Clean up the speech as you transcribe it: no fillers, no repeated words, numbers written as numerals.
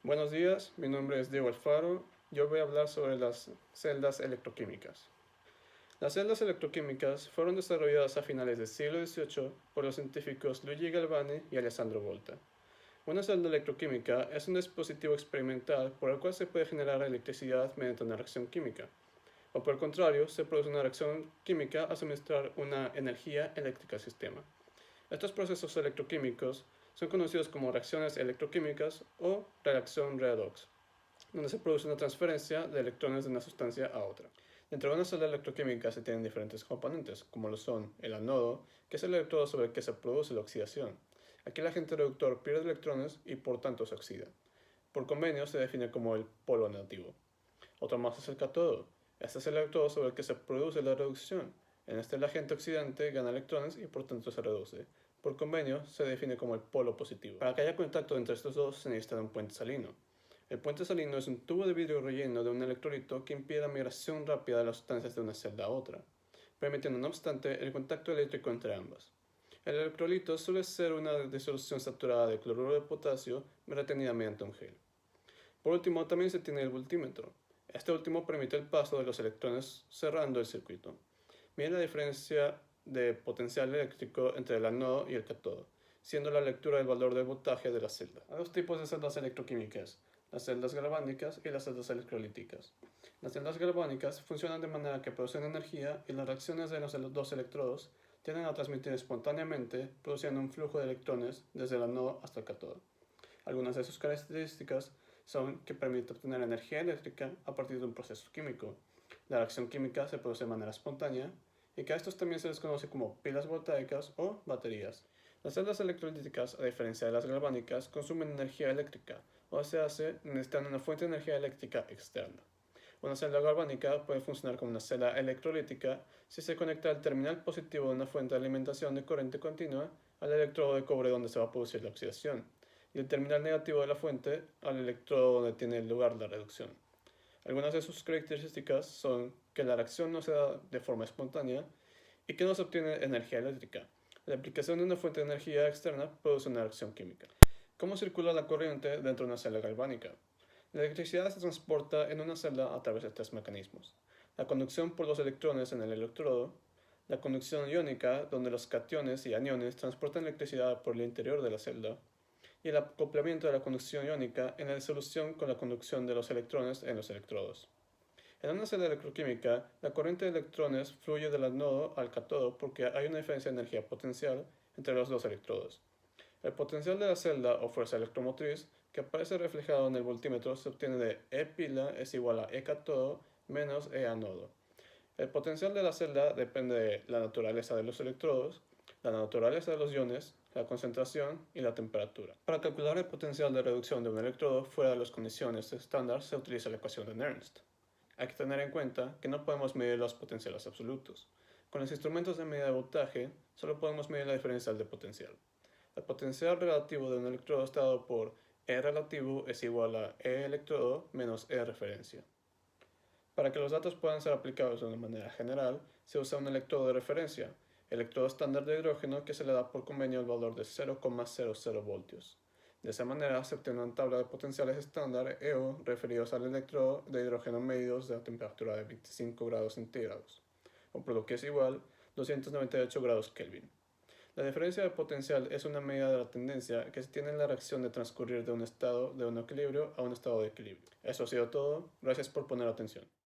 Buenos días, mi nombre es Diego Alfaro. Yo voy a hablar sobre las celdas electroquímicas. Las celdas electroquímicas fueron desarrolladas a finales del siglo XVIII por los científicos Luigi Galvani y Alessandro Volta. Una celda electroquímica es un dispositivo experimental por el cual se puede generar electricidad mediante una reacción química, o por el contrario, se produce una reacción química al suministrar una energía eléctrica al sistema. Estos procesos electroquímicos son conocidos como reacciones electroquímicas o reacción redox, donde se produce una transferencia de electrones de una sustancia a otra. Dentro de una celda electroquímica se tienen diferentes componentes, como lo son el anodo, que es el electrodo sobre el que se produce la oxidación. Aquí el agente reductor pierde electrones y por tanto se oxida. Por convenio se define como el polo negativo. Otro más es el cátodo. Este es el electrodo sobre el que se produce la reducción. En este el agente oxidante gana electrones y por tanto se reduce. Por convenio se define como el polo positivo. Para que haya contacto entre estos dos se necesita un puente salino. El puente salino es un tubo de vidrio relleno de un electrolito que impide la migración rápida de las sustancias de una celda a otra, permitiendo no obstante el contacto eléctrico entre ambas. El electrolito suele ser una disolución saturada de cloruro de potasio retenida mediante un gel. Por último, también se tiene el voltímetro. Este último permite el paso de los electrones cerrando el circuito. Mide la diferencia de potencial eléctrico entre el anodo y el cátodo, siendo la lectura del valor del voltaje de la celda. Hay dos tipos de celdas electroquímicas, las celdas galvánicas y las celdas electrolíticas. Las celdas galvánicas funcionan de manera que producen energía y las reacciones de los dos electrodos tienden a transmitir espontáneamente, produciendo un flujo de electrones desde el anodo hasta el cátodo. Algunas de sus características son que permite obtener energía eléctrica a partir de un proceso químico. La reacción química se produce de manera espontánea y que a estos también se les conoce como pilas voltaicas o baterías. Las celdas electrolíticas, a diferencia de las galvánicas, consumen energía eléctrica, o se hace necesitan una fuente de energía eléctrica externa. Una celda galvánica puede funcionar como una celda electrolítica si se conecta al terminal positivo de una fuente de alimentación de corriente continua al electrodo de cobre donde se va a producir la oxidación, y el terminal negativo de la fuente al electrodo donde tiene lugar la reducción. Algunas de sus características son que la reacción no se da de forma espontánea y que no se obtiene energía eléctrica. La aplicación de una fuente de energía externa produce una reacción química. ¿Cómo circula la corriente dentro de una celda galvánica? La electricidad se transporta en una celda a través de tres mecanismos. La conducción por los electrones en el electrodo, la conducción iónica, donde los cationes y aniones transportan electricidad por el interior de la celda, y el acoplamiento de la conducción iónica en la disolución con la conducción de los electrones en los electrodos. En una celda electroquímica, la corriente de electrones fluye del anodo al cátodo porque hay una diferencia de energía potencial entre los dos electrodos. El potencial de la celda o fuerza electromotriz que aparece reflejado en el voltímetro se obtiene de E pila es igual a E cátodo menos E anodo. El potencial de la celda depende de la naturaleza de los electrodos, la naturaleza de los iones, la concentración y la temperatura. Para calcular el potencial de reducción de un electrodo fuera de las condiciones estándar se utiliza la ecuación de Nernst. Hay que tener en cuenta que no podemos medir los potenciales absolutos. Con los instrumentos de medida de voltaje solo podemos medir la diferencial de potencial. El potencial relativo de un electrodo está dado por E relativo es igual a E electrodo menos E referencia. Para que los datos puedan ser aplicados de una manera general, se usa un electrodo de referencia, electrodo estándar de hidrógeno que se le da por convenio el valor de 0,00 voltios. De esa manera se obtiene una tabla de potenciales estándar EO referidos al electrodo de hidrógeno medidos de la temperatura de 25 grados centígrados, o por lo que es igual 298 grados Kelvin. La diferencia de potencial es una medida de la tendencia que se tiene en la reacción de transcurrir de un estado de un equilibrio a un estado de equilibrio. Eso ha sido todo, gracias por poner atención.